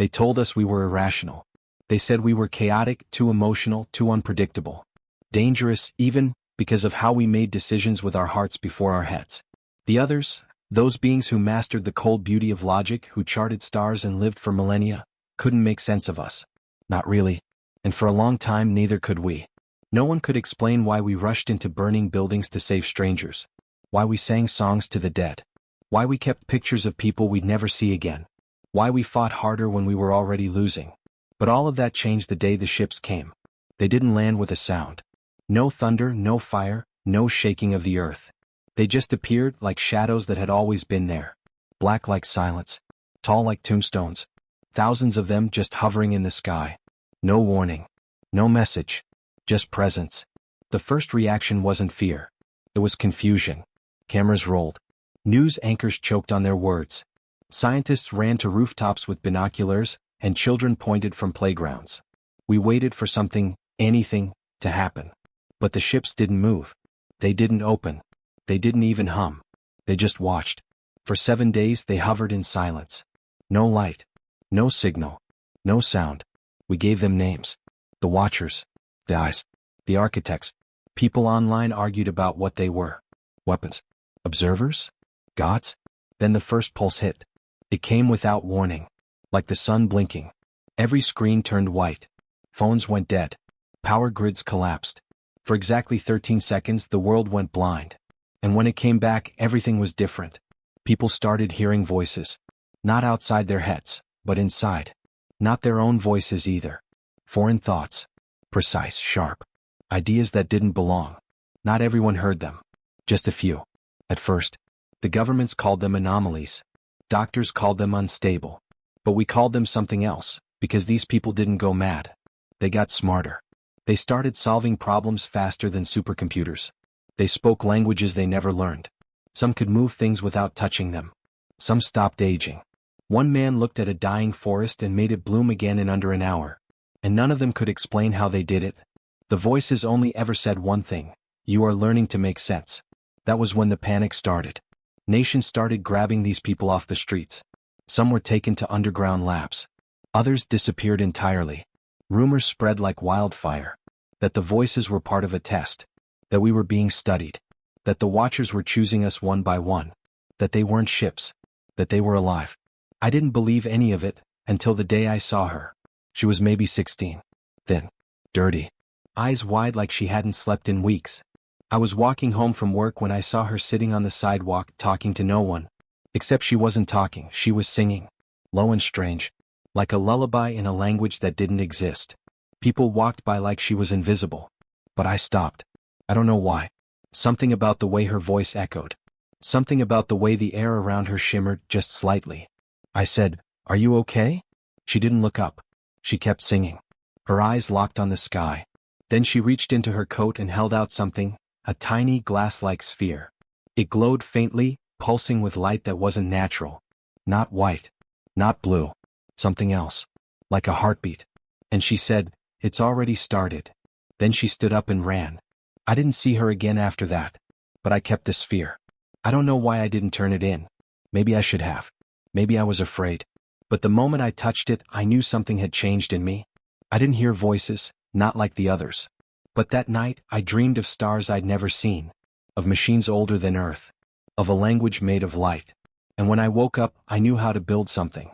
They told us we were irrational. They said we were chaotic, too emotional, too unpredictable. Dangerous, even, because of how we made decisions with our hearts before our heads. The others, those beings who mastered the cold beauty of logic, who charted stars and lived for millennia, couldn't make sense of us. Not really. And for a long time neither could we. No one could explain why we rushed into burning buildings to save strangers. Why we sang songs to the dead. Why we kept pictures of people we'd never see again. Why we fought harder when we were already losing. But all of that changed the day the ships came. They didn't land with a sound. No thunder, no fire, no shaking of the earth. They just appeared like shadows that had always been there. Black like silence. Tall like tombstones. Thousands of them just hovering in the sky. No warning. No message. Just presence. The first reaction wasn't fear. It was confusion. Cameras rolled. News anchors choked on their words. Scientists ran to rooftops with binoculars, and children pointed from playgrounds. We waited for something, anything, to happen. But the ships didn't move. They didn't open. They didn't even hum. They just watched. For 7 days they hovered in silence. No light. No signal. No sound. We gave them names. The Watchers. The Eyes. The Architects. People online argued about what they were. Weapons. Observers? Gods? Then the first pulse hit. It came without warning. Like the sun blinking. Every screen turned white. Phones went dead. Power grids collapsed. For exactly 13 seconds the world went blind. And when it came back, everything was different. People started hearing voices. Not outside their heads, but inside. Not their own voices either. Foreign thoughts. Precise, sharp. Ideas that didn't belong. Not everyone heard them. Just a few. At first, the governments called them anomalies. Doctors called them unstable. But we called them something else, because these people didn't go mad. They got smarter. They started solving problems faster than supercomputers. They spoke languages they never learned. Some could move things without touching them. Some stopped aging. One man looked at a dying forest and made it bloom again in under an hour. And none of them could explain how they did it. The voices only ever said one thing: you are learning to make sense. That was when the panic started. Nations started grabbing these people off the streets. Some were taken to underground labs. Others disappeared entirely. Rumors spread like wildfire. That the voices were part of a test. That we were being studied. That the Watchers were choosing us one by one. That they weren't ships. That they were alive. I didn't believe any of it, until the day I saw her. She was maybe 16. Thin. Dirty. Eyes wide like she hadn't slept in weeks. I was walking home from work when I saw her sitting on the sidewalk talking to no one. Except she wasn't talking, she was singing. Low and strange. Like a lullaby in a language that didn't exist. People walked by like she was invisible. But I stopped. I don't know why. Something about the way her voice echoed. Something about the way the air around her shimmered just slightly. I said, "Are you okay?" She didn't look up. She kept singing. Her eyes locked on the sky. Then she reached into her coat and held out something, a tiny glass-like sphere. It glowed faintly, pulsing with light that wasn't natural. Not white. Not blue. Something else. Like a heartbeat. And she said, "It's already started." Then she stood up and ran. I didn't see her again after that. But I kept the sphere. I don't know why I didn't turn it in. Maybe I should have. Maybe I was afraid. But the moment I touched it, I knew something had changed in me. I didn't hear voices, not like the others. But that night, I dreamed of stars I'd never seen. Of machines older than Earth. Of a language made of light. And when I woke up, I knew how to build something.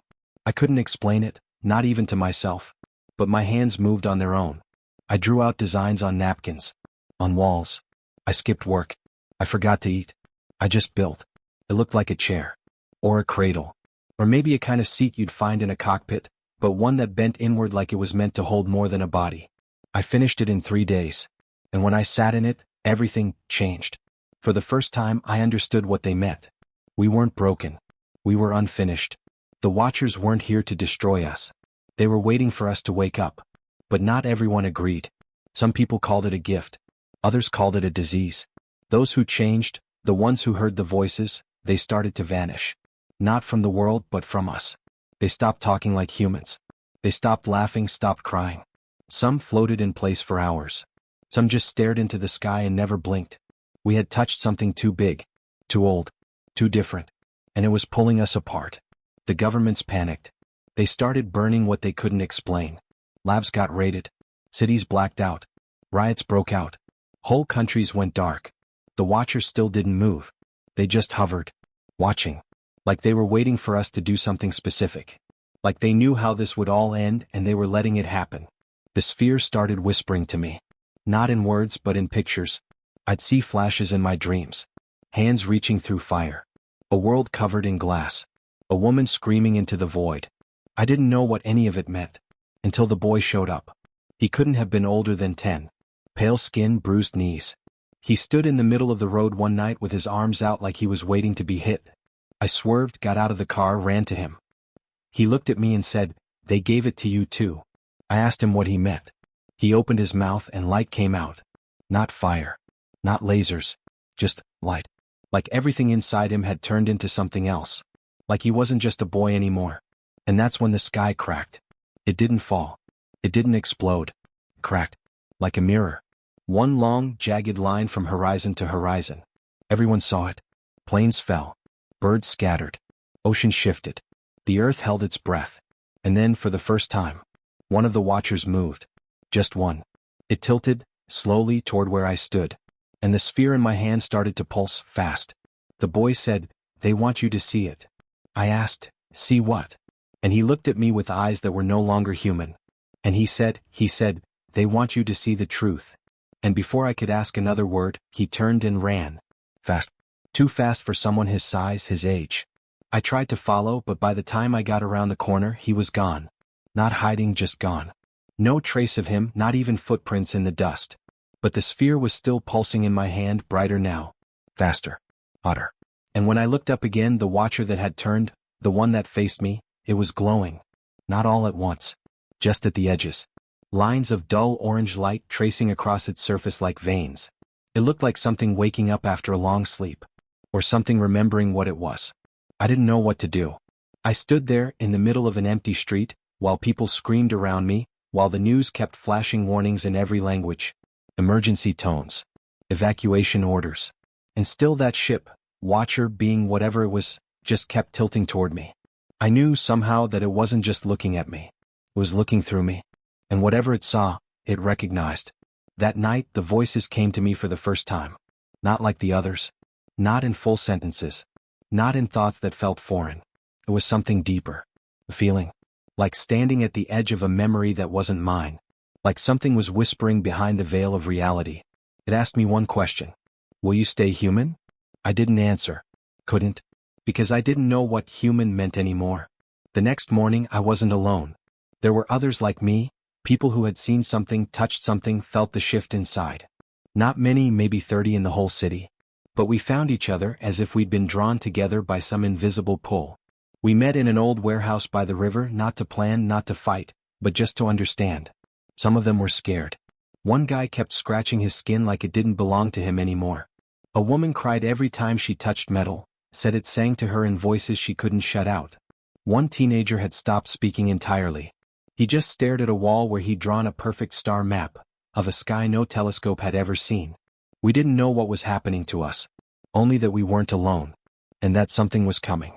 I couldn't explain it, not even to myself. But my hands moved on their own. I drew out designs on napkins. On walls. I skipped work. I forgot to eat. I just built. It looked like a chair. Or a cradle. Or maybe a kind of seat you'd find in a cockpit, but one that bent inward like it was meant to hold more than a body. I finished it in 3 days. And when I sat in it, everything changed. For the first time, I understood what they meant. We weren't broken. We were unfinished. The Watchers weren't here to destroy us. They were waiting for us to wake up. But not everyone agreed. Some people called it a gift. Others called it a disease. Those who changed, the ones who heard the voices, they started to vanish. Not from the world, but from us. They stopped talking like humans. They stopped laughing, stopped crying. Some floated in place for hours. Some just stared into the sky and never blinked. We had touched something too big, too old, too different. And it was pulling us apart. The governments panicked. They started burning what they couldn't explain. Labs got raided. Cities blacked out. Riots broke out. Whole countries went dark. The Watchers still didn't move. They just hovered, watching. Like they were waiting for us to do something specific. Like they knew how this would all end and they were letting it happen. The sphere started whispering to me. Not in words but in pictures. I'd see flashes in my dreams. Hands reaching through fire. A world covered in glass. A woman screaming into the void. I didn't know what any of it meant. Until the boy showed up. He couldn't have been older than 10. Pale skin, bruised knees. He stood in the middle of the road one night with his arms out like he was waiting to be hit. I swerved, got out of the car, ran to him. He looked at me and said, "They gave it to you too." I asked him what he meant. He opened his mouth and light came out. Not fire. Not lasers. Just light. Like everything inside him had turned into something else. Like he wasn't just a boy anymore. And that's when the sky cracked. It didn't fall. It didn't explode. It cracked. Like a mirror. One long, jagged line from horizon to horizon. Everyone saw it. Planes fell. Birds scattered. Ocean shifted. The earth held its breath. And then, for the first time, one of the Watchers moved. Just one. It tilted, slowly, toward where I stood. And the sphere in my hand started to pulse, fast. The boy said, "They want you to see it." I asked, "See what?" And he looked at me with eyes that were no longer human. And he said, "They want you to see the truth." And before I could ask another word, he turned and ran. Fast. Too fast for someone his size, his age. I tried to follow, but by the time I got around the corner, he was gone. Not hiding, just gone. No trace of him, not even footprints in the dust. But the sphere was still pulsing in my hand, brighter now. Faster. Hotter. And when I looked up again, the Watcher that had turned, the one that faced me, it was glowing. Not all at once. Just at the edges. Lines of dull orange light tracing across its surface like veins. It looked like something waking up after a long sleep. Or something remembering what it was. I didn't know what to do. I stood there, in the middle of an empty street, while people screamed around me, while the news kept flashing warnings in every language. Emergency tones. Evacuation orders. And still that ship, Watcher being whatever it was, just kept tilting toward me. I knew somehow that it wasn't just looking at me. It was looking through me. And whatever it saw, it recognized. That night, the voices came to me for the first time. Not like the others. Not in full sentences. Not in thoughts that felt foreign. It was something deeper. A feeling. Like standing at the edge of a memory that wasn't mine. Like something was whispering behind the veil of reality. It asked me one question. Will you stay human? I didn't answer. Couldn't. Because I didn't know what human meant anymore. The next morning, I wasn't alone. There were others like me, people who had seen something, touched something, felt the shift inside. Not many, maybe 30 in the whole city. But we found each other as if we'd been drawn together by some invisible pull. We met in an old warehouse by the river, not to plan, not to fight, but just to understand. Some of them were scared. One guy kept scratching his skin like it didn't belong to him anymore. A woman cried every time she touched metal, said it sang to her in voices she couldn't shut out. One teenager had stopped speaking entirely. He just stared at a wall where he'd drawn a perfect star map, of a sky no telescope had ever seen. We didn't know what was happening to us. Only that we weren't alone. And that something was coming.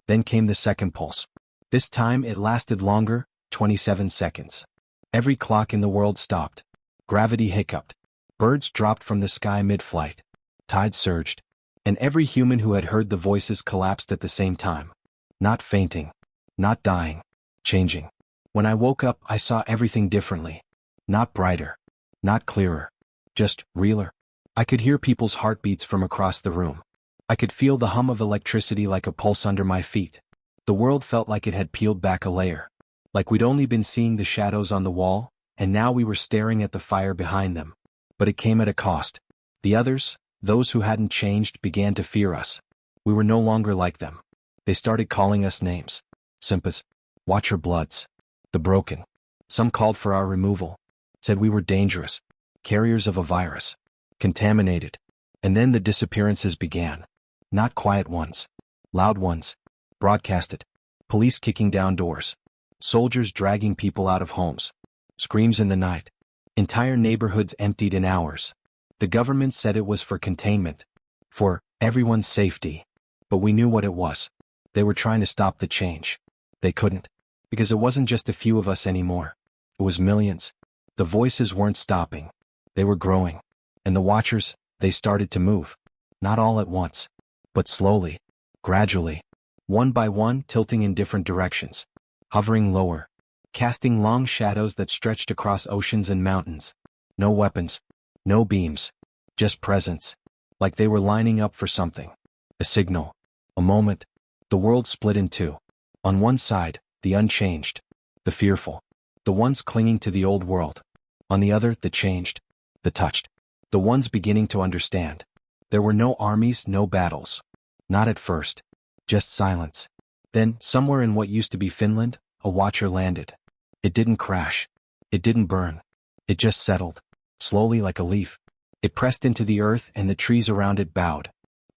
Then came the second pulse. This time it lasted longer, 27 seconds. Every clock in the world stopped. Gravity hiccuped. Birds dropped from the sky mid-flight. Tide surged. And every human who had heard the voices collapsed at the same time. Not fainting. Not dying. Changing. When I woke up, I saw everything differently. Not brighter. Not clearer. Just realer. I could hear people's heartbeats from across the room. I could feel the hum of electricity like a pulse under my feet. The world felt like it had peeled back a layer. Like we'd only been seeing the shadows on the wall, and now we were staring at the fire behind them. But it came at a cost. The others, those who hadn't changed, began to fear us. We were no longer like them. They started calling us names. Simpas. Watcher Bloods. The Broken. Some called for our removal. Said we were dangerous. Carriers of a virus. Contaminated. And then the disappearances began. Not quiet ones. Loud ones. Broadcasted. Police kicking down doors. Soldiers dragging people out of homes. Screams in the night. Entire neighborhoods emptied in hours. The government said it was for containment. For everyone's safety. But we knew what it was. They were trying to stop the change. They couldn't. Because it wasn't just a few of us anymore. It was millions. The voices weren't stopping. They were growing. And the watchers, they started to move. Not all at once, but slowly, gradually, one by one, tilting in different directions, hovering lower, casting long shadows that stretched across oceans and mountains. No weapons, no beams, just presence, like they were lining up for something. A signal, a moment. The world split in two. On one side, the unchanged, the fearful, the ones clinging to the old world. On the other, the changed, the touched, the ones beginning to understand. There were no armies, no battles. Not at first. Just silence. Then, somewhere in what used to be Finland, a watcher landed. It didn't crash. It didn't burn. It just settled, slowly like a leaf. It pressed into the earth and the trees around it bowed.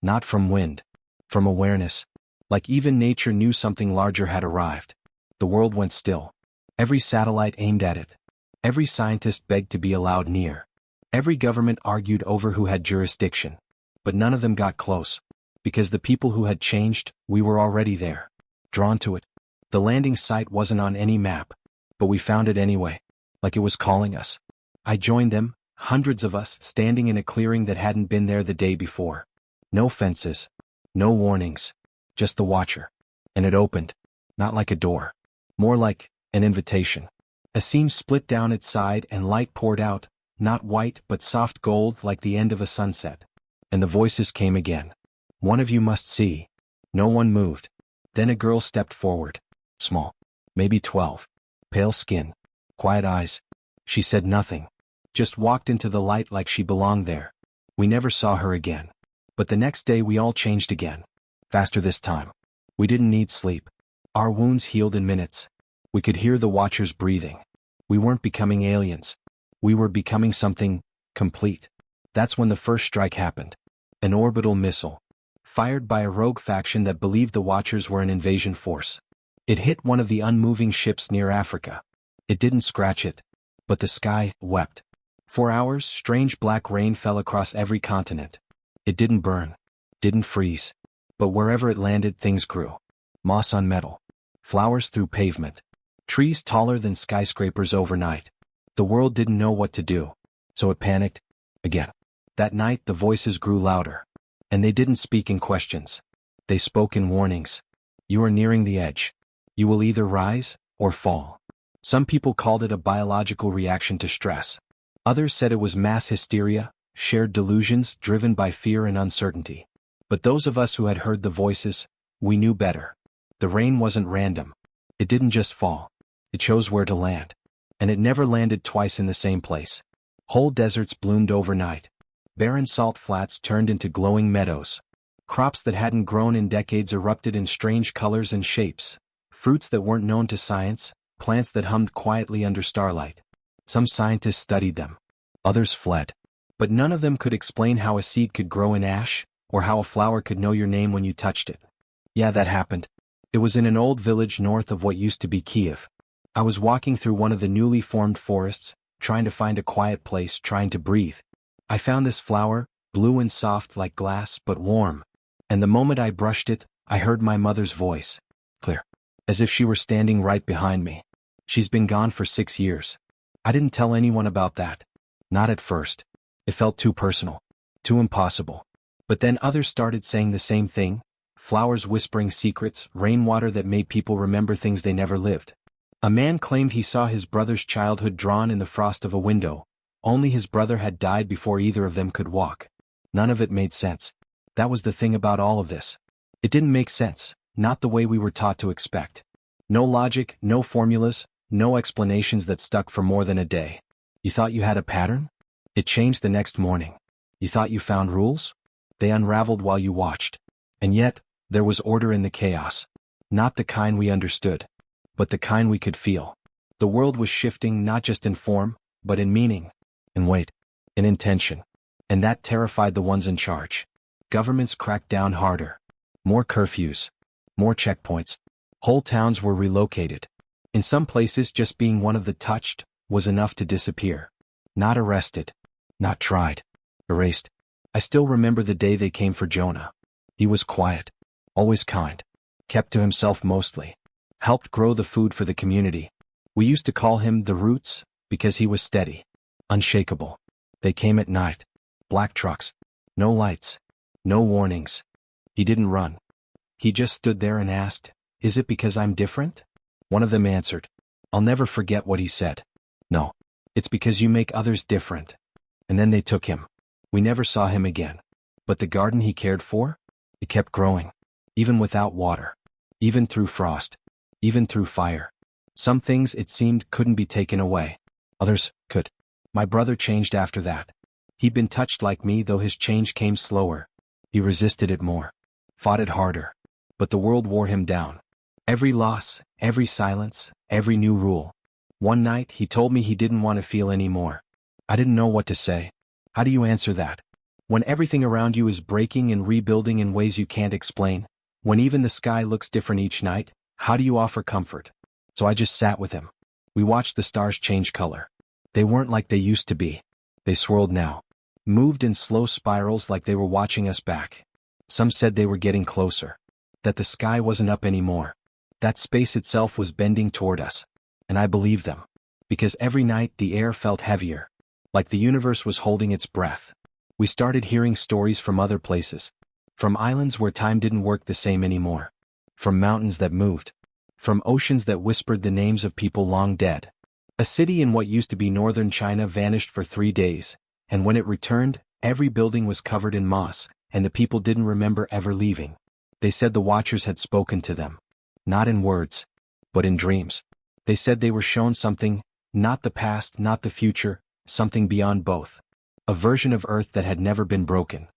Not from wind. From awareness. Like even nature knew something larger had arrived. The world went still. Every satellite aimed at it. Every scientist begged to be allowed near. Every government argued over who had jurisdiction. But none of them got close. Because the people who had changed, we were already there. Drawn to it. The landing site wasn't on any map. But we found it anyway. Like it was calling us. I joined them, hundreds of us, standing in a clearing that hadn't been there the day before. No fences. No warnings. Just the watcher. And it opened. Not like a door. More like an invitation. A seam split down its side and light poured out, not white but soft gold like the end of a sunset. And the voices came again. One of you must see. No one moved. Then a girl stepped forward. Small. Maybe 12. Pale skin. Quiet eyes. She said nothing. Just walked into the light like she belonged there. We never saw her again. But the next day we all changed again. Faster this time. We didn't need sleep. Our wounds healed in minutes. We could hear the watchers breathing. We weren't becoming aliens. We were becoming something complete. That's when the first strike happened. An orbital missile. Fired by a rogue faction that believed the watchers were an invasion force. It hit one of the unmoving ships near Africa. It didn't scratch it. But the sky wept. For hours, strange black rain fell across every continent. It didn't burn. Didn't freeze. But wherever it landed, things grew. Moss on metal. Flowers through pavement. Trees taller than skyscrapers overnight. The world didn't know what to do. So it panicked. Again. That night the voices grew louder. And they didn't speak in questions. They spoke in warnings. You are nearing the edge. You will either rise or fall. Some people called it a biological reaction to stress. Others said it was mass hysteria, shared delusions driven by fear and uncertainty. But those of us who had heard the voices, we knew better. The rain wasn't random. It didn't just fall. It chose where to land. And it never landed twice in the same place. Whole deserts bloomed overnight. Barren salt flats turned into glowing meadows. Crops that hadn't grown in decades erupted in strange colors and shapes. Fruits that weren't known to science, plants that hummed quietly under starlight. Some scientists studied them. Others fled. But none of them could explain how a seed could grow in ash, or how a flower could know your name when you touched it. Yeah, that happened. It was in an old village north of what used to be Kiev. I was walking through one of the newly formed forests, trying to find a quiet place, trying to breathe. I found this flower, blue and soft like glass but warm. And the moment I brushed it, I heard my mother's voice. Clear. As if she were standing right behind me. She's been gone for 6 years. I didn't tell anyone about that. Not at first. It felt too personal. Too impossible. But then others started saying the same thing. Flowers whispering secrets, rainwater that made people remember things they never lived. A man claimed he saw his brother's childhood drawn in the frost of a window. Only his brother had died before either of them could walk. None of it made sense. That was the thing about all of this. It didn't make sense, not the way we were taught to expect. No logic, no formulas, no explanations that stuck for more than a day. You thought you had a pattern? It changed the next morning. You thought you found rules? They unraveled while you watched. And yet, there was order in the chaos. Not the kind we understood, but the kind we could feel. The world was shifting not just in form, but in meaning. And wait, in intention. And that terrified the ones in charge. Governments cracked down harder. More curfews. More checkpoints. Whole towns were relocated. In some places, just being one of the touched was enough to disappear. Not arrested. Not tried. Erased. I still remember the day they came for Jonah. He was quiet. Always kind. Kept to himself mostly. helped grow the food for the community. We used to call him the Roots, because he was steady, unshakable. They came at night. Black trucks. No lights. No warnings. He didn't run. He just stood there and asked, "Is it because I'm different?" One of them answered. I'll never forget what he said. "No. It's because you make others different." And then they took him. We never saw him again. But the garden he cared for? It kept growing. Even without water. Even through frost. Even through fire. Some things, it seemed, couldn't be taken away. Others could. My brother changed after that. He'd been touched like me, though his change came slower. He resisted it more. Fought it harder. But the world wore him down. Every loss, every silence, every new rule. One night he told me he didn't want to feel any more. I didn't know what to say. How do you answer that? When everything around you is breaking and rebuilding in ways you can't explain, when even the sky looks different each night, how do you offer comfort? So I just sat with him. We watched the stars change color. They weren't like they used to be. They swirled now. Moved in slow spirals like they were watching us back. Some said they were getting closer. That the sky wasn't up anymore. That space itself was bending toward us. And I believed them. Because every night the air felt heavier. Like the universe was holding its breath. We started hearing stories from other places. From islands where time didn't work the same anymore. From mountains that moved. From oceans that whispered the names of people long dead. A city in what used to be northern China vanished for 3 days, and when it returned, every building was covered in moss, and the people didn't remember ever leaving. They said the Watchers had spoken to them. Not in words, but in dreams. They said they were shown something, not the past, not the future, something beyond both. A version of Earth that had never been broken.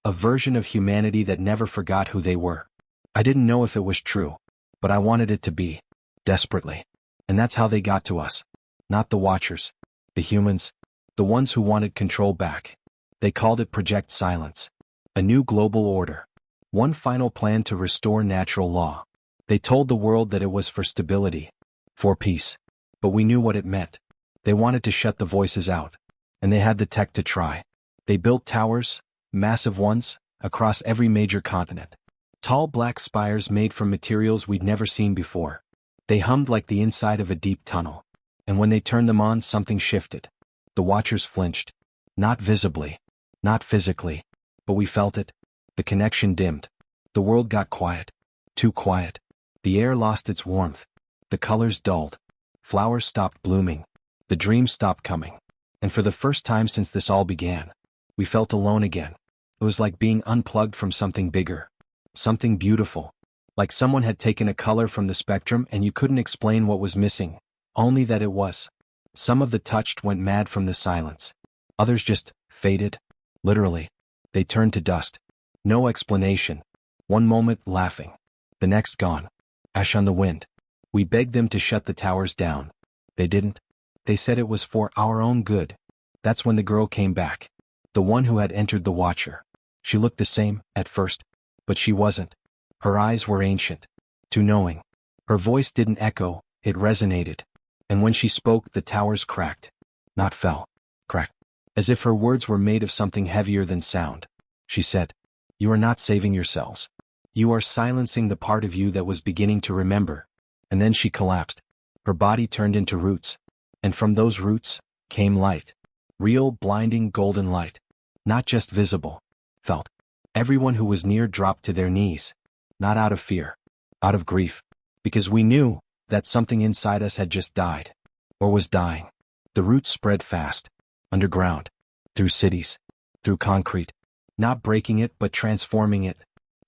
A version of humanity that never forgot who they were. I didn't know if it was true, but I wanted it to be. Desperately. And that's how they got to us. Not the Watchers. The humans. The ones who wanted control back. They called it Project Silence. A new global order. One final plan to restore natural law. They told the world that it was for stability. For peace. But we knew what it meant. They wanted to shut the voices out. And they had the tech to try. They built towers, massive ones, across every major continent. Tall black spires made from materials we'd never seen before. They hummed like the inside of a deep tunnel. And when they turned them on, something shifted. The Watchers flinched. Not visibly. Not physically. But we felt it. The connection dimmed. The world got quiet. Too quiet. The air lost its warmth. The colors dulled. Flowers stopped blooming. The dreams stopped coming. And for the first time since this all began, we felt alone again. It was like being unplugged from something bigger. Something beautiful. Like someone had taken a color from the spectrum and you couldn't explain what was missing, only that it was. Some of the touched went mad from the silence. Others just faded. Literally. They turned to dust. No explanation. One moment laughing. The next gone. Ash on the wind. We begged them to shut the towers down. They didn't. They said it was for our own good. That's when the girl came back. The one who had entered the Watcher. She looked the same, at first. But she wasn't. Her eyes were ancient. Too knowing. Her voice didn't echo, it resonated. And when she spoke, the towers cracked. Not fell. Cracked. As if her words were made of something heavier than sound. She said, "You are not saving yourselves. You are silencing the part of you that was beginning to remember." And then she collapsed. Her body turned into roots. And from those roots, came light. Real, blinding, golden light. Not just visible. Felt. Everyone who was near dropped to their knees. Not out of fear. Out of grief. Because we knew that something inside us had just died. Or was dying. The roots spread fast. Underground. Through cities. Through concrete. Not breaking it but transforming it.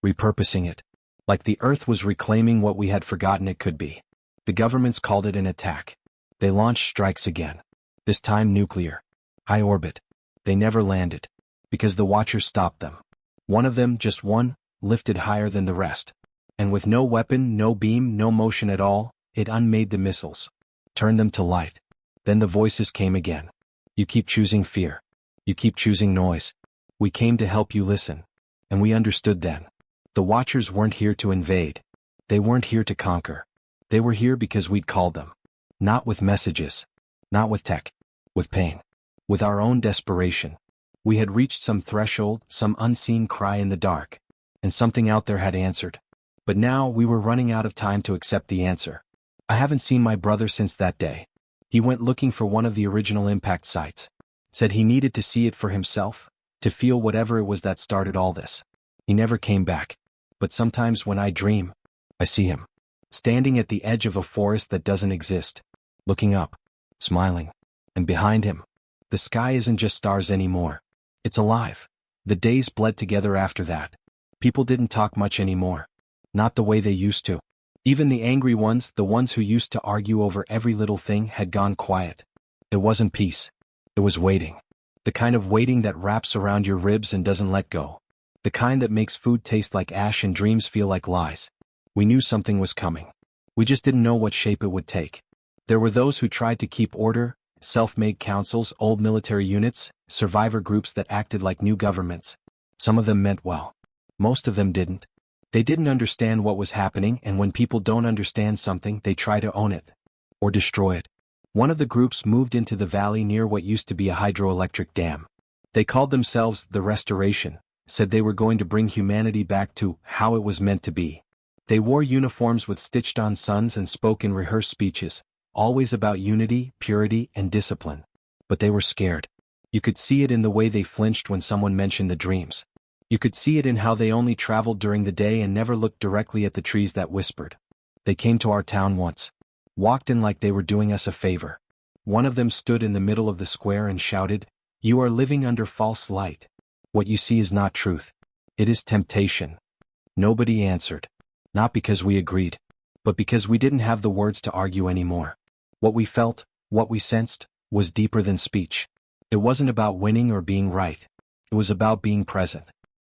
Repurposing it. Like the earth was reclaiming what we had forgotten it could be. The governments called it an attack. They launched strikes again. This time nuclear. High orbit. They never landed. Because the Watchers stopped them. One of them, just one, lifted higher than the rest. And with no weapon, no beam, no motion at all, it unmade the missiles. Turned them to light. Then the voices came again. You keep choosing fear. You keep choosing noise. We came to help you listen. And we understood then. The Watchers weren't here to invade. They weren't here to conquer. They were here because we'd called them. Not with messages. Not with tech. With pain. With our own desperation. We had reached some threshold, some unseen cry in the dark. And something out there had answered. But now we were running out of time to accept the answer. I haven't seen my brother since that day. He went looking for one of the original impact sites. Said he needed to see it for himself, to feel whatever it was that started all this. He never came back. But sometimes when I dream, I see him. Standing at the edge of a forest that doesn't exist. Looking up. Smiling. And behind him, the sky isn't just stars anymore. It's alive. The days bled together after that. People didn't talk much anymore. Not the way they used to. Even the angry ones, the ones who used to argue over every little thing, had gone quiet. It wasn't peace. It was waiting. The kind of waiting that wraps around your ribs and doesn't let go. The kind that makes food taste like ash and dreams feel like lies. We knew something was coming. We just didn't know what shape it would take. There were those who tried to keep order, self-made councils, old military units, survivor groups that acted like new governments. Some of them meant well. Most of them didn't. They didn't understand what was happening, and when people don't understand something, they try to own it. Or destroy it. One of the groups moved into the valley near what used to be a hydroelectric dam. They called themselves the Restoration, said they were going to bring humanity back to how it was meant to be. They wore uniforms with stitched-on suns and spoke in rehearsed speeches, always about unity, purity, and discipline. But they were scared. You could see it in the way they flinched when someone mentioned the dreams. You could see it in how they only traveled during the day and never looked directly at the trees that whispered. They came to our town once. Walked in like they were doing us a favor. One of them stood in the middle of the square and shouted, "You are living under false light. What you see is not truth. It is temptation." Nobody answered. Not because we agreed, but because we didn't have the words to argue anymore. What we felt, what we sensed, was deeper than speech. It wasn't about winning or being right. It was about being present.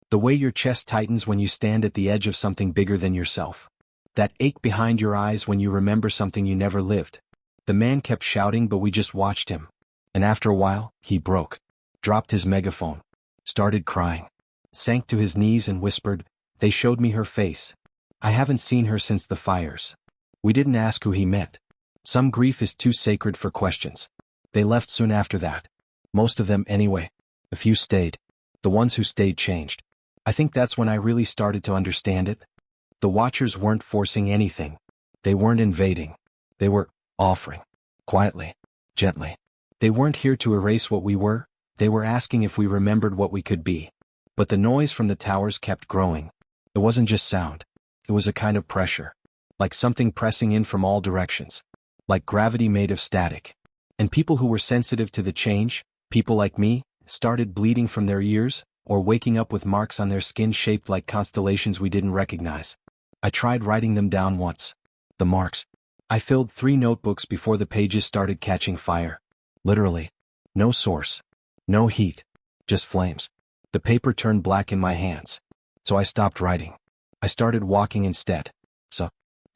The way your chest tightens when you stand at the edge of something bigger than yourself. That ache behind your eyes when you remember something you never lived. The man kept shouting, but we just watched him. And after a while, he broke. Dropped his megaphone. Started crying. Sank to his knees and whispered, "They showed me her face. I haven't seen her since the fires." We didn't ask who he met. Some grief is too sacred for questions. They left soon after that. Most of them anyway. A few stayed. The ones who stayed changed. I think that's when I really started to understand it. The Watchers weren't forcing anything. They weren't invading. They were offering. Quietly. Gently. They weren't here to erase what we were. They were asking if we remembered what we could be. But the noise from the towers kept growing. It wasn't just sound. It was a kind of pressure. Like something pressing in from all directions. Like gravity made of static. And people who were sensitive to the change, people like me, started bleeding from their ears, or waking up with marks on their skin shaped like constellations we didn't recognize. I tried writing them down once. The marks. I filled 3 notebooks before the pages started catching fire. Literally. No source. No heat. Just flames. The paper turned black in my hands. So I stopped writing. I started walking instead.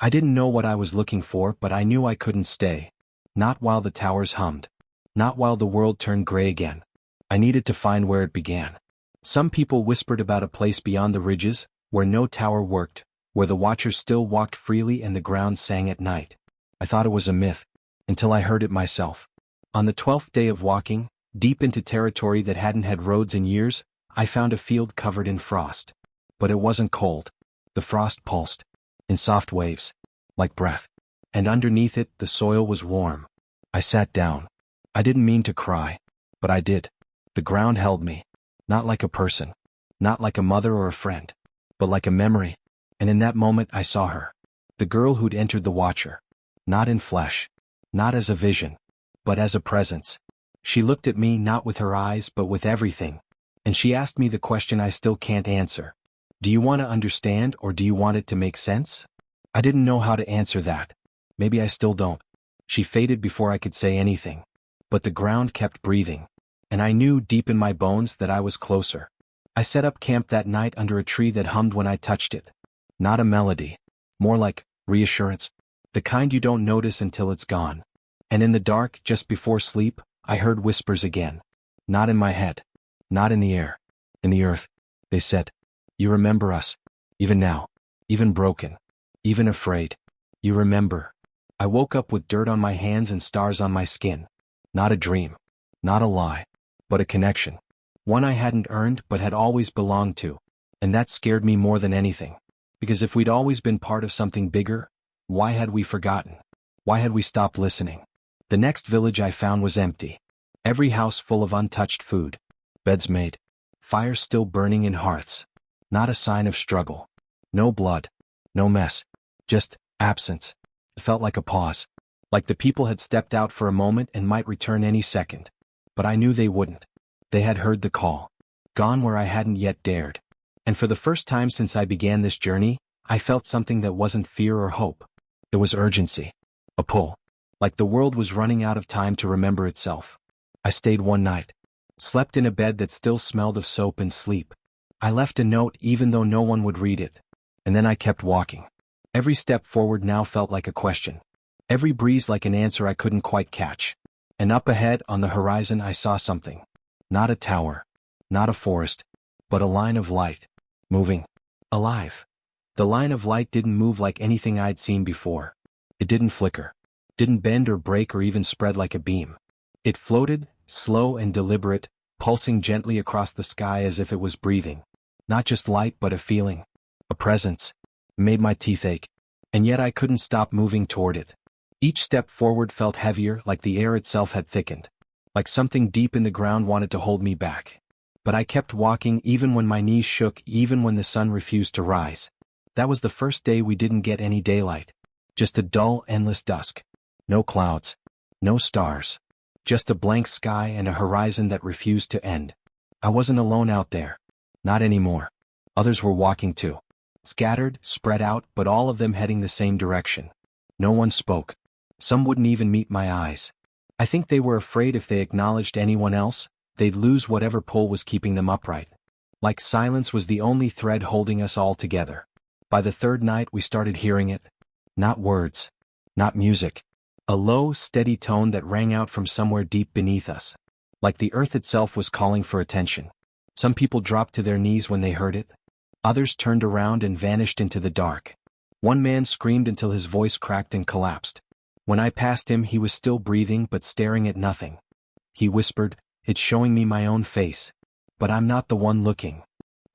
I didn't know what I was looking for, but I knew I couldn't stay. Not while the towers hummed. Not while the world turned gray again. I needed to find where it began. Some people whispered about a place beyond the ridges, where no tower worked, where the Watchers still walked freely and the ground sang at night. I thought it was a myth, until I heard it myself. On the 12th day of walking, deep into territory that hadn't had roads in years, I found a field covered in frost. But it wasn't cold. The frost pulsed. In soft waves. Like breath. And underneath it, the soil was warm. I sat down. I didn't mean to cry. But I did. The ground held me. Not like a person. Not like a mother or a friend. But like a memory. And in that moment I saw her. The girl who'd entered the Watcher. Not in flesh. Not as a vision. But as a presence. She looked at me not with her eyes but with everything. And she asked me the question I still can't answer. Do you want to understand or do you want it to make sense? I didn't know how to answer that. Maybe I still don't. She faded before I could say anything. But the ground kept breathing. And I knew deep in my bones that I was closer. I set up camp that night under a tree that hummed when I touched it. Not a melody. More like reassurance. The kind you don't notice until it's gone. And in the dark, just before sleep, I heard whispers again. Not in my head. Not in the air. In the earth. They said. You remember us. Even now. Even broken. Even afraid. You remember. I woke up with dirt on my hands and stars on my skin. Not a dream. Not a lie. But a connection. One I hadn't earned but had always belonged to. And that scared me more than anything. Because if we'd always been part of something bigger, why had we forgotten? Why had we stopped listening? The next village I found was empty. Every house full of untouched food. Beds made. Fires still burning in hearths. Not a sign of struggle. No blood. No mess. Just absence. It felt like a pause. Like the people had stepped out for a moment and might return any second. But I knew they wouldn't. They had heard the call. Gone where I hadn't yet dared. And for the first time since I began this journey, I felt something that wasn't fear or hope. It was urgency. A pull. Like the world was running out of time to remember itself. I stayed one night. Slept in a bed that still smelled of soap and sleep. I left a note even though no one would read it. And then I kept walking. Every step forward now felt like a question. Every breeze like an answer I couldn't quite catch. And up ahead on the horizon I saw something. Not a tower. Not a forest. But a line of light. Moving. Alive. The line of light didn't move like anything I'd seen before. It didn't flicker. Didn't bend or break or even spread like a beam. It floated, slow and deliberate, pulsing gently across the sky as if it was breathing. Not just light but a feeling. A presence. It made my teeth ache. And yet I couldn't stop moving toward it. Each step forward felt heavier, like the air itself had thickened. Like something deep in the ground wanted to hold me back. But I kept walking even when my knees shook, even when the sun refused to rise. That was the first day we didn't get any daylight. Just a dull, endless dusk. No clouds. No stars. Just a blank sky and a horizon that refused to end. I wasn't alone out there. Not anymore. Others were walking too. Scattered, spread out, but all of them heading the same direction. No one spoke. Some wouldn't even meet my eyes. I think they were afraid if they acknowledged anyone else, they'd lose whatever pull was keeping them upright. Like silence was the only thread holding us all together. By the third night we started hearing it. Not words. Not music. A low, steady tone that rang out from somewhere deep beneath us. Like the earth itself was calling for attention. Some people dropped to their knees when they heard it. Others turned around and vanished into the dark. One man screamed until his voice cracked and collapsed. When I passed him he was still breathing but staring at nothing. He whispered, "It's showing me my own face. But I'm not the one looking."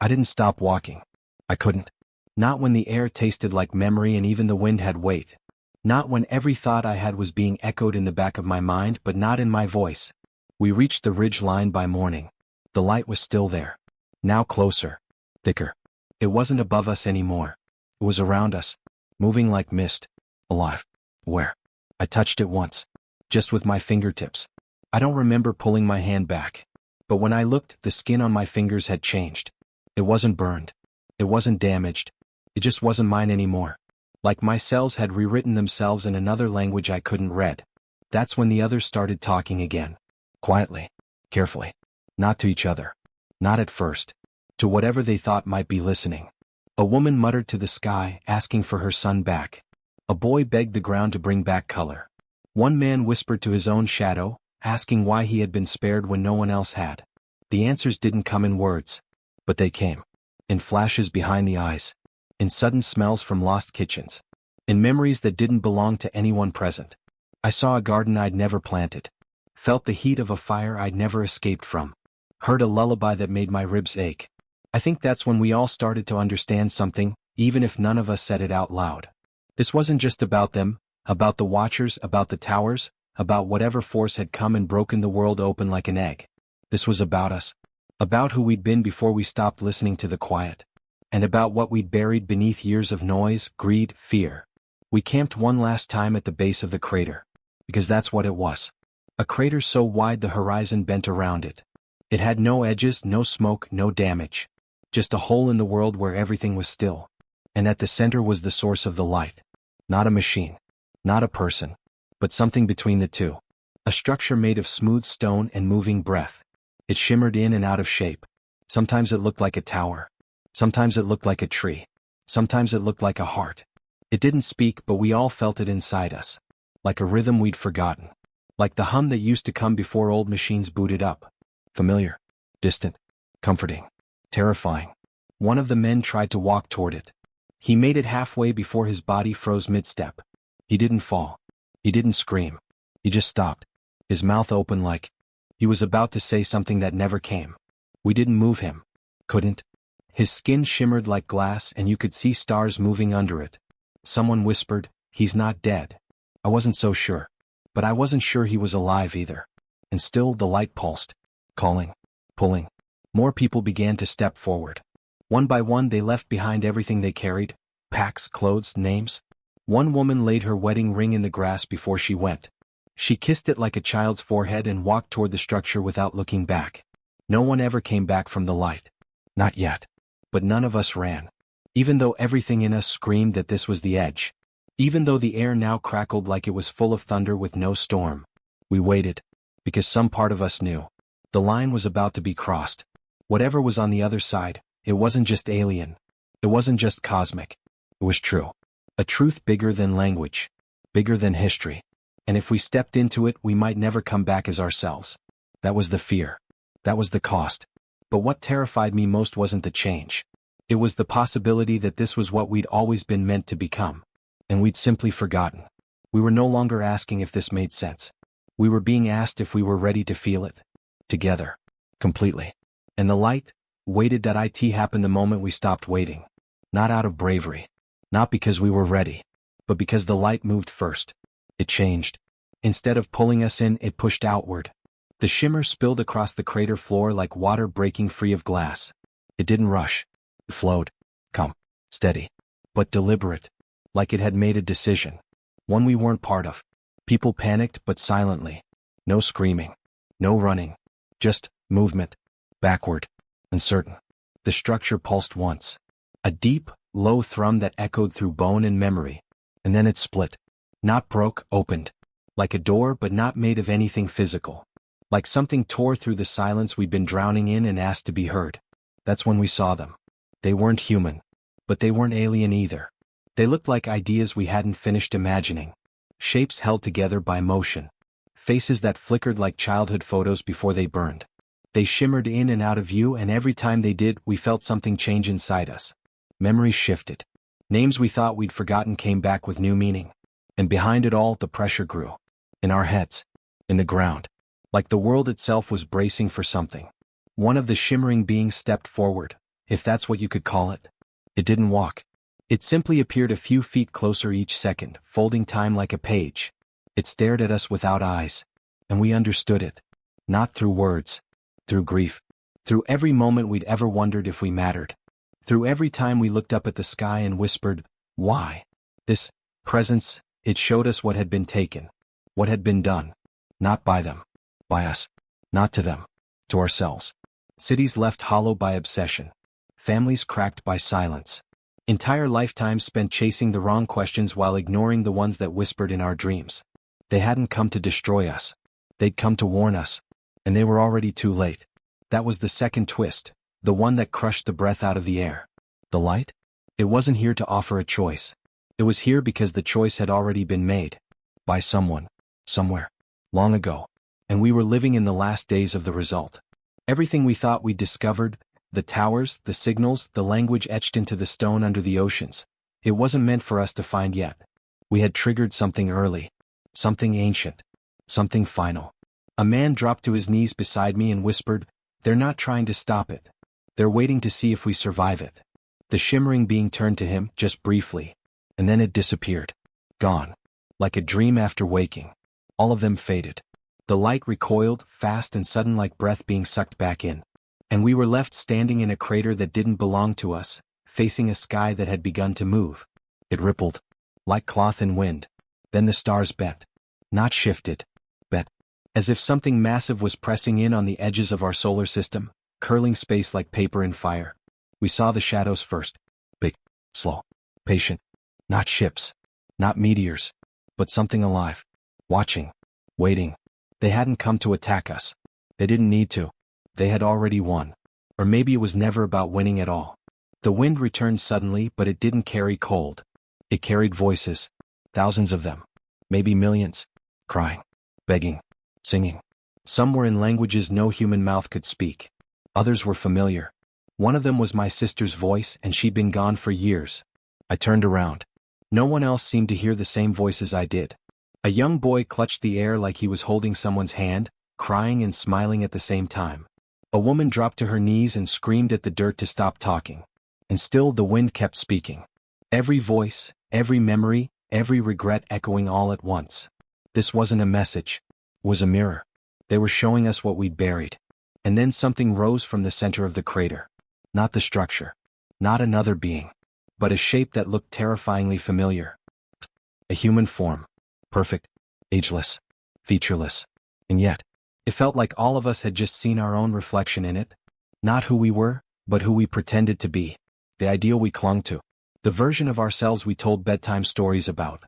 I didn't stop walking. I couldn't. Not when the air tasted like memory and even the wind had weight. Not when every thought I had was being echoed in the back of my mind but not in my voice. We reached the ridge line by morning. The light was still there. Now closer. Thicker. It wasn't above us anymore. It was around us. Moving like mist. Alive. Where? I touched it once. Just with my fingertips. I don't remember pulling my hand back. But when I looked, the skin on my fingers had changed. It wasn't burned. It wasn't damaged. It just wasn't mine anymore. Like my cells had rewritten themselves in another language I couldn't read. That's when the others started talking again. Quietly. Carefully. Not to each other. Not at first. To whatever they thought might be listening. A woman muttered to the sky, asking for her son back. A boy begged the ground to bring back color. One man whispered to his own shadow, asking why he had been spared when no one else had. The answers didn't come in words. But they came. In flashes behind the eyes. In sudden smells from lost kitchens. In memories that didn't belong to anyone present. I saw a garden I'd never planted. Felt the heat of a fire I'd never escaped from. Heard a lullaby that made my ribs ache. I think that's when we all started to understand something, even if none of us said it out loud. This wasn't just about them, about the Watchers, about the towers, about whatever force had come and broken the world open like an egg. This was about us. About who we'd been before we stopped listening to the quiet. And about what we'd buried beneath years of noise, greed, fear. We camped one last time at the base of the crater. Because that's what it was. A crater so wide the horizon bent around it. It had no edges, no smoke, no damage. Just a hole in the world where everything was still. And at the center was the source of the light. Not a machine. Not a person. But something between the two. A structure made of smooth stone and moving breath. It shimmered in and out of shape. Sometimes it looked like a tower. Sometimes it looked like a tree. Sometimes it looked like a heart. It didn't speak, but we all felt it inside us. Like a rhythm we'd forgotten. Like the hum that used to come before old machines booted up. Familiar. Distant. Comforting. Terrifying. One of the men tried to walk toward it. He made it halfway before his body froze mid-step. He didn't fall. He didn't scream. He just stopped. His mouth open like he was about to say something that never came. We didn't move him. Couldn't. His skin shimmered like glass and you could see stars moving under it. Someone whispered, "He's not dead." I wasn't so sure. But I wasn't sure he was alive either. And still the light pulsed. Calling. Pulling. More people began to step forward. One by one they left behind everything they carried. Packs, clothes, names. One woman laid her wedding ring in the grass before she went. She kissed it like a child's forehead and walked toward the structure without looking back. No one ever came back from the light. Not yet. But none of us ran. Even though everything in us screamed that this was the edge. Even though the air now crackled like it was full of thunder with no storm. We waited. Because some part of us knew. The line was about to be crossed. Whatever was on the other side, it wasn't just alien. It wasn't just cosmic. It was true. A truth bigger than language. Bigger than history. And if we stepped into it, we might never come back as ourselves. That was the fear. That was the cost. But what terrified me most wasn't the change. It was the possibility that this was what we'd always been meant to become. And we'd simply forgotten. We were no longer asking if this made sense. We were being asked if we were ready to feel it. Together. Completely. And the light waited. It happened the moment we stopped waiting. Not out of bravery. Not because we were ready. But because the light moved first. It changed. Instead of pulling us in, it pushed outward. The shimmer spilled across the crater floor like water breaking free of glass. It didn't rush. It flowed. Calm. Steady. But deliberate. Like it had made a decision. One we weren't part of. People panicked, but silently. No screaming. No running. Just movement. Backward. Uncertain. The structure pulsed once. A deep, low thrum that echoed through bone and memory. And then it split. Not broke, opened. Like a door, but not made of anything physical. Like something tore through the silence we'd been drowning in and asked to be heard. That's when we saw them. They weren't human. But they weren't alien either. They looked like ideas we hadn't finished imagining. Shapes held together by motion. Faces that flickered like childhood photos before they burned. They shimmered in and out of view, and every time they did, we felt something change inside us. Memories shifted. Names we thought we'd forgotten came back with new meaning. And behind it all, the pressure grew. In our heads. In the ground. Like the world itself was bracing for something. One of the shimmering beings stepped forward, if that's what you could call it. It didn't walk. It simply appeared a few feet closer each second, folding time like a page. It stared at us without eyes. And we understood it. Not through words. Through grief. Through every moment we'd ever wondered if we mattered. Through every time we looked up at the sky and whispered, why? This presence, it showed us what had been taken. What had been done. Not by them. By us. Not to them. To ourselves. Cities left hollow by obsession. Families cracked by silence. Entire lifetimes spent chasing the wrong questions while ignoring the ones that whispered in our dreams. They hadn't come to destroy us. They'd come to warn us. And they were already too late. That was the second twist, the one that crushed the breath out of the air. The light? It wasn't here to offer a choice. It was here because the choice had already been made. By someone. Somewhere. Long ago. And we were living in the last days of the result. Everything we thought we'd discovered, the towers, the signals, the language etched into the stone under the oceans, it wasn't meant for us to find yet. We had triggered something early. Something ancient. Something final. A man dropped to his knees beside me and whispered, "They're not trying to stop it. They're waiting to see if we survive it." The shimmering being turned to him, just briefly. And then it disappeared. Gone. Like a dream after waking. All of them faded. The light recoiled, fast and sudden like breath being sucked back in. And we were left standing in a crater that didn't belong to us, facing a sky that had begun to move. It rippled. Like cloth in wind. Then the stars bent. Not shifted. Bent. As if something massive was pressing in on the edges of our solar system, curling space like paper in fire. We saw the shadows first. Big. Slow. Patient. Not ships. Not meteors. But something alive. Watching. Waiting. They hadn't come to attack us. They didn't need to. They had already won. Or maybe it was never about winning at all. The wind returned suddenly, but it didn't carry cold. It carried voices. Thousands of them. Maybe millions. Crying. Begging. Singing. Some were in languages no human mouth could speak. Others were familiar. One of them was my sister's voice, and she'd been gone for years. I turned around. No one else seemed to hear the same voices I did. A young boy clutched the air like he was holding someone's hand, crying and smiling at the same time. A woman dropped to her knees and screamed at the dirt to stop talking. And still the wind kept speaking. Every voice, every memory, every regret echoing all at once. This wasn't a message. It was a mirror. They were showing us what we'd buried. And then something rose from the center of the crater. Not the structure. Not another being. But a shape that looked terrifyingly familiar. A human form. Perfect. Ageless. Featureless. And yet, it felt like all of us had just seen our own reflection in it. Not who we were, but who we pretended to be. The ideal we clung to. The version of ourselves we told bedtime stories about.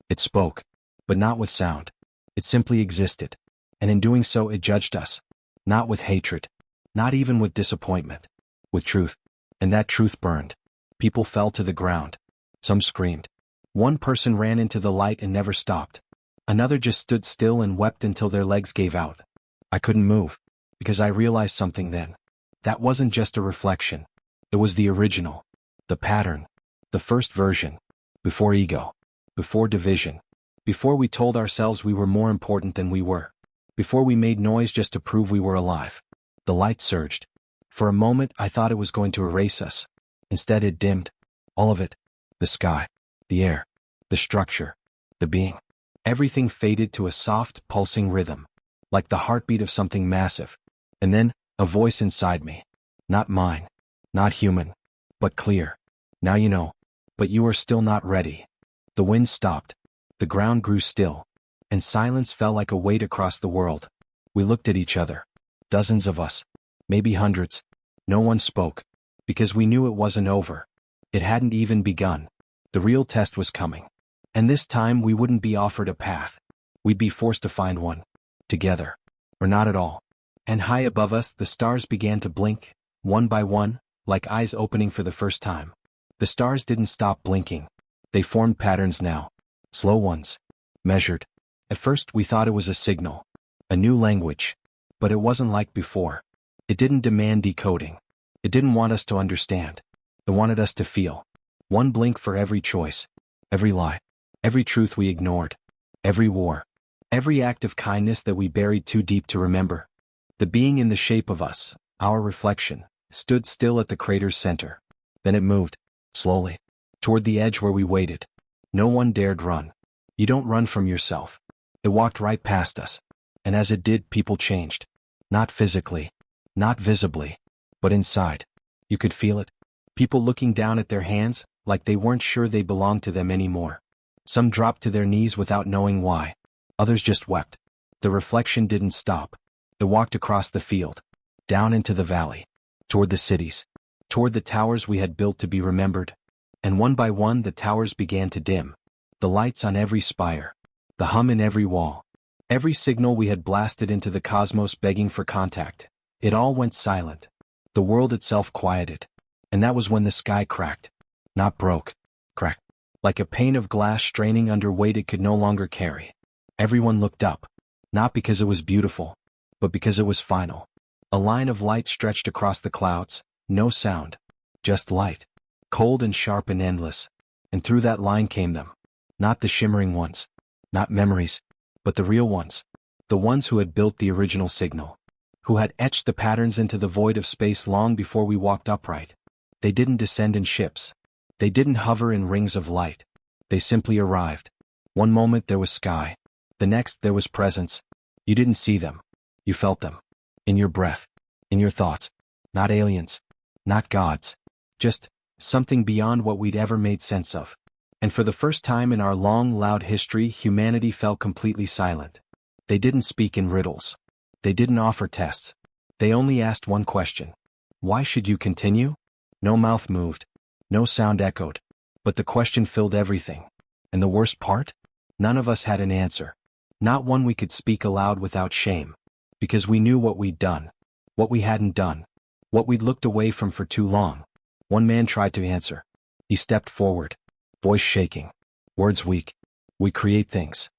It spoke. But not with sound. It simply existed. And in doing so it judged us. Not with hatred. Not even with disappointment. With truth. And that truth burned. People fell to the ground. Some screamed. One person ran into the light and never stopped. Another just stood still and wept until their legs gave out. I couldn't move. Because I realized something then. That wasn't just a reflection. It was the original. The pattern. The first version. Before ego. Before division. Before we told ourselves we were more important than we were. Before we made noise just to prove we were alive. The light surged. For a moment I thought it was going to erase us. Instead it dimmed. All of it. The sky. The air. The structure. The being. Everything faded to a soft, pulsing rhythm. Like the heartbeat of something massive. And then, a voice inside me. Not mine. Not human. But clear. Now you know. But you are still not ready. The wind stopped. The ground grew still. And silence fell like a weight across the world. We looked at each other. Dozens of us. Maybe hundreds. No one spoke. Because we knew it wasn't over. It hadn't even begun. The real test was coming. And this time we wouldn't be offered a path. We'd be forced to find one. Together. Or not at all. And high above us the stars began to blink, one by one, like eyes opening for the first time. The stars didn't stop blinking. They formed patterns now. Slow ones. Measured. At first we thought it was a signal. A new language. But it wasn't like before. It didn't demand decoding. It didn't want us to understand. It wanted us to feel. One blink for every choice. Every lie. Every truth we ignored. Every war. Every act of kindness that we buried too deep to remember. The being in the shape of us, our reflection, stood still at the crater's center. Then it moved. Slowly. Toward the edge where we waited. No one dared run. You don't run from yourself. It walked right past us. And as it did, people changed. Not physically. Not visibly. But inside. You could feel it. People looking down at their hands, like they weren't sure they belonged to them anymore. Some dropped to their knees without knowing why. Others just wept. The reflection didn't stop. It walked across the field. Down into the valley. Toward the cities. Toward the towers we had built to be remembered. And one by one the towers began to dim. The lights on every spire. The hum in every wall. Every signal we had blasted into the cosmos begging for contact. It all went silent. The world itself quieted. And that was when the sky cracked. Not broke. Cracked. Like a pane of glass straining under weight it could no longer carry. Everyone looked up. Not because it was beautiful. But because it was final. A line of light stretched across the clouds. No sound. Just light. Cold and sharp and endless. And through that line came them. Not the shimmering ones. Not memories. But the real ones. The ones who had built the original signal. Who had etched the patterns into the void of space long before we walked upright. They didn't descend in ships. They didn't hover in rings of light. They simply arrived. One moment there was sky. The next there was presence. You didn't see them. You felt them. In your breath. In your thoughts. Not aliens. Not gods. Just something beyond what we'd ever made sense of. And for the first time in our long, loud history, humanity fell completely silent. They didn't speak in riddles. They didn't offer tests. They only asked one question. Why should you continue? No mouth moved. No sound echoed. But the question filled everything. And the worst part? None of us had an answer. Not one we could speak aloud without shame. Because we knew what we'd done. What we hadn't done. What we'd looked away from for too long. One man tried to answer. He stepped forward. Voice shaking. Words weak. We create things.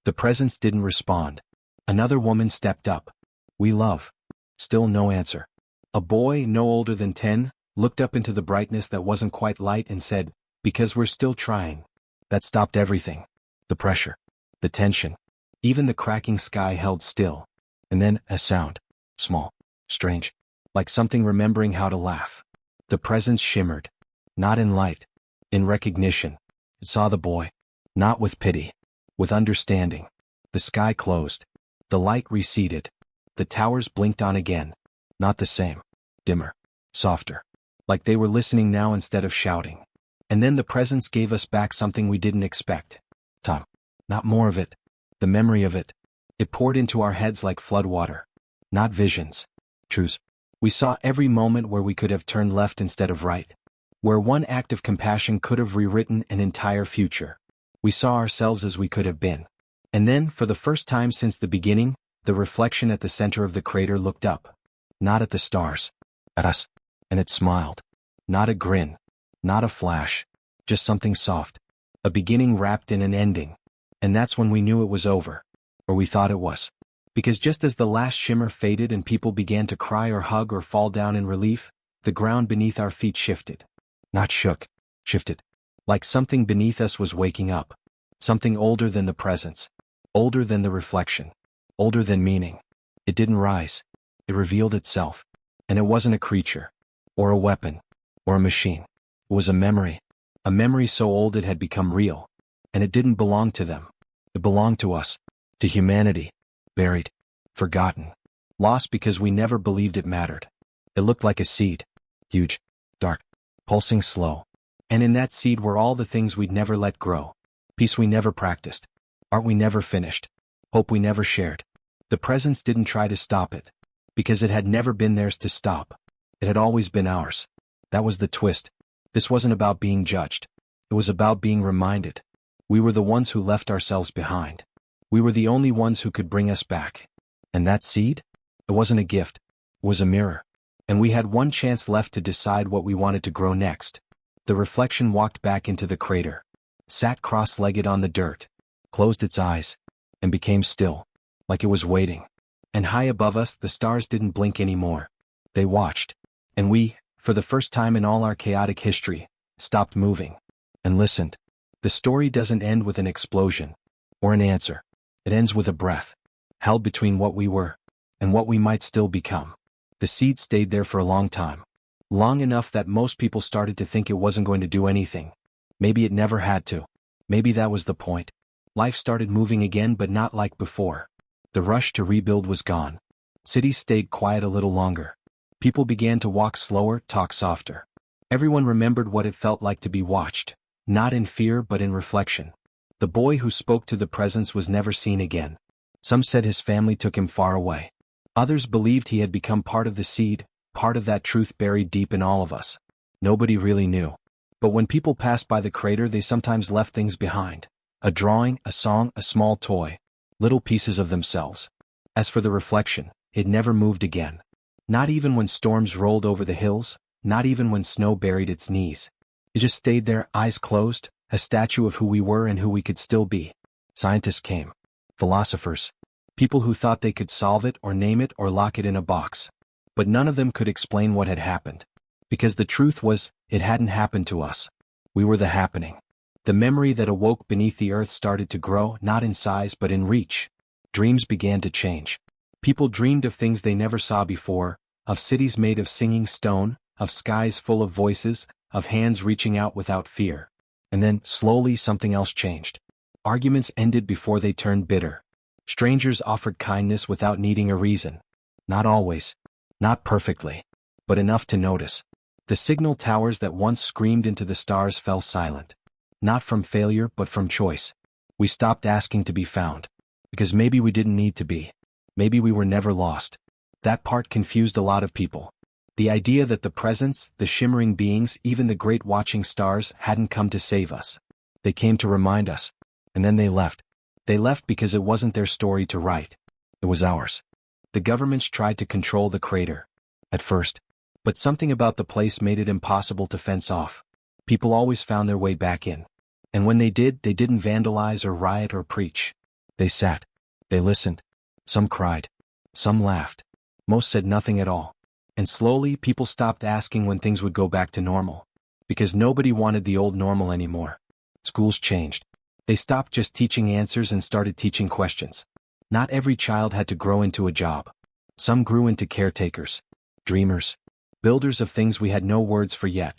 The presence didn't respond. Another woman stepped up. We love. Still no answer. A boy, no older than 10, looked up into the brightness that wasn't quite light and said, because we're still trying. That stopped everything. The pressure. The tension. Even the cracking sky held still. And then, a sound. Small. Strange. Like something remembering how to laugh. The presence shimmered. Not in light. In recognition. It saw the boy. Not with pity. With understanding. The sky closed. The light receded. The towers blinked on again. Not the same. Dimmer. Softer. Like they were listening now instead of shouting. And then the presence gave us back something we didn't expect. Time. Not more of it. The memory of it. It poured into our heads like floodwater. Not visions. Truths. We saw every moment where we could have turned left instead of right. Where one act of compassion could have rewritten an entire future. We saw ourselves as we could have been. And then, for the first time since the beginning, the reflection at the center of the crater looked up. Not at the stars. At us. And it smiled. Not a grin. Not a flash. Just something soft. A beginning wrapped in an ending. And that's when we knew it was over. Or we thought it was. Because just as the last shimmer faded and people began to cry or hug or fall down in relief, the ground beneath our feet shifted. Not shook. Shifted. Like something beneath us was waking up. Something older than the presence. Older than the reflection. Older than meaning. It didn't rise. It revealed itself. And it wasn't a creature. Or a weapon. Or a machine. It was a memory. A memory so old it had become real. And it didn't belong to them. It belonged to us. To humanity. Buried. Forgotten. Lost because we never believed it mattered. It looked like a seed. Huge. Dark. Pulsing slow. And in that seed were all the things we'd never let grow. Peace we never practiced. Art we never finished. Hope we never shared. The presence didn't try to stop it. Because it had never been theirs to stop. It had always been ours. That was the twist. This wasn't about being judged. It was about being reminded. We were the ones who left ourselves behind. We were the only ones who could bring us back. And that seed? It wasn't a gift. It was a mirror. And we had one chance left to decide what we wanted to grow next. The reflection walked back into the crater. Sat cross-legged on the dirt. Closed its eyes. And became still. Like it was waiting. And high above us, the stars didn't blink anymore. They watched. And we, for the first time in all our chaotic history, stopped moving. And listened. The story doesn't end with an explosion. Or an answer. It ends with a breath. Held between what we were. And what we might still become. The seed stayed there for a long time. Long enough that most people started to think it wasn't going to do anything. Maybe it never had to. Maybe that was the point. Life started moving again, but not like before. The rush to rebuild was gone. Cities stayed quiet a little longer. People began to walk slower, talk softer. Everyone remembered what it felt like to be watched. Not in fear but in reflection. The boy who spoke to the presence was never seen again. Some said his family took him far away. Others believed he had become part of the seed, part of that truth buried deep in all of us. Nobody really knew. But when people passed by the crater, they sometimes left things behind. A drawing, a song, a small toy. Little pieces of themselves. As for the reflection, it never moved again. Not even when storms rolled over the hills, not even when snow buried its knees. It just stayed there, eyes closed, a statue of who we were and who we could still be. Scientists came. Philosophers. People who thought they could solve it or name it or lock it in a box. But none of them could explain what had happened. Because the truth was, it hadn't happened to us. We were the happening. The memory that awoke beneath the earth started to grow, not in size but in reach. Dreams began to change. People dreamed of things they never saw before, of cities made of singing stone, of skies full of voices, of hands reaching out without fear. And then, slowly, something else changed. Arguments ended before they turned bitter. Strangers offered kindness without needing a reason. Not always. Not perfectly. But enough to notice. The signal towers that once screamed into the stars fell silent. Not from failure but from choice. We stopped asking to be found. Because maybe we didn't need to be. Maybe we were never lost. That part confused a lot of people. The idea that the presence, the shimmering beings, even the great watching stars hadn't come to save us. They came to remind us. And then they left. They left because it wasn't their story to write. It was ours. The governments tried to control the crater. At first. But something about the place made it impossible to fence off. People always found their way back in. And when they did, they didn't vandalize or riot or preach. They sat. They listened. Some cried. Some laughed. Most said nothing at all. And slowly, people stopped asking when things would go back to normal. Because nobody wanted the old normal anymore. Schools changed. They stopped just teaching answers and started teaching questions. Not every child had to grow into a job. Some grew into caretakers. Dreamers. Builders of things we had no words for yet.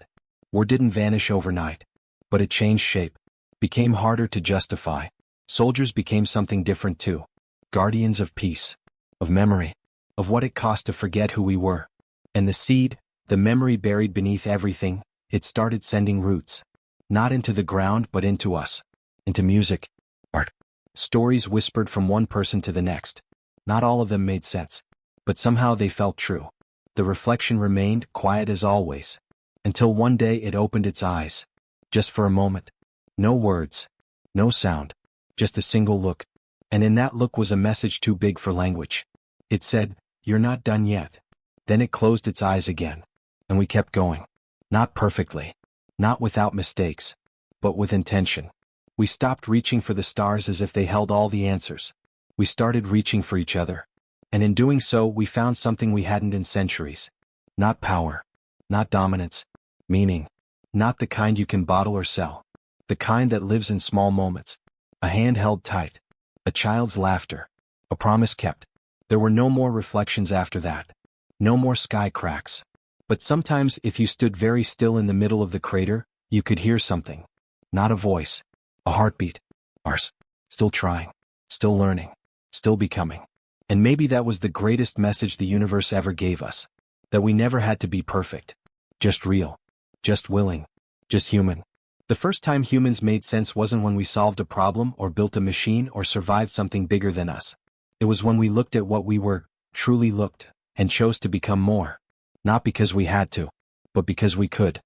War didn't vanish overnight. But it changed shape. became harder to justify. Soldiers became something different too. Guardians of peace, of memory, of what it cost to forget who we were. And the seed, the memory buried beneath everything, it started sending roots. Not into the ground but into us. Into music, art. Stories whispered from one person to the next. Not all of them made sense, but somehow they felt true. The reflection remained quiet as always. Until one day it opened its eyes. Just for a moment. No words. No sound. Just a single look. And in that look was a message too big for language. It said, "You're not done yet." Then it closed its eyes again. And we kept going. Not perfectly. Not without mistakes. But with intention. We stopped reaching for the stars as if they held all the answers. We started reaching for each other. And in doing so we found something we hadn't in centuries. Not power. Not dominance. Meaning. Not the kind you can bottle or sell. The kind that lives in small moments. A hand held tight. A child's laughter. A promise kept. There were no more reflections after that. No more sky cracks. But sometimes if you stood very still in the middle of the crater, you could hear something. Not a voice. A heartbeat. Ours. Still trying. Still learning. Still becoming. And maybe that was the greatest message the universe ever gave us. That we never had to be perfect. Just real. Just willing. Just human. The first time humans made sense wasn't when we solved a problem or built a machine or survived something bigger than us. It was when we looked at what we were, truly looked, and chose to become more. Not because we had to, but because we could.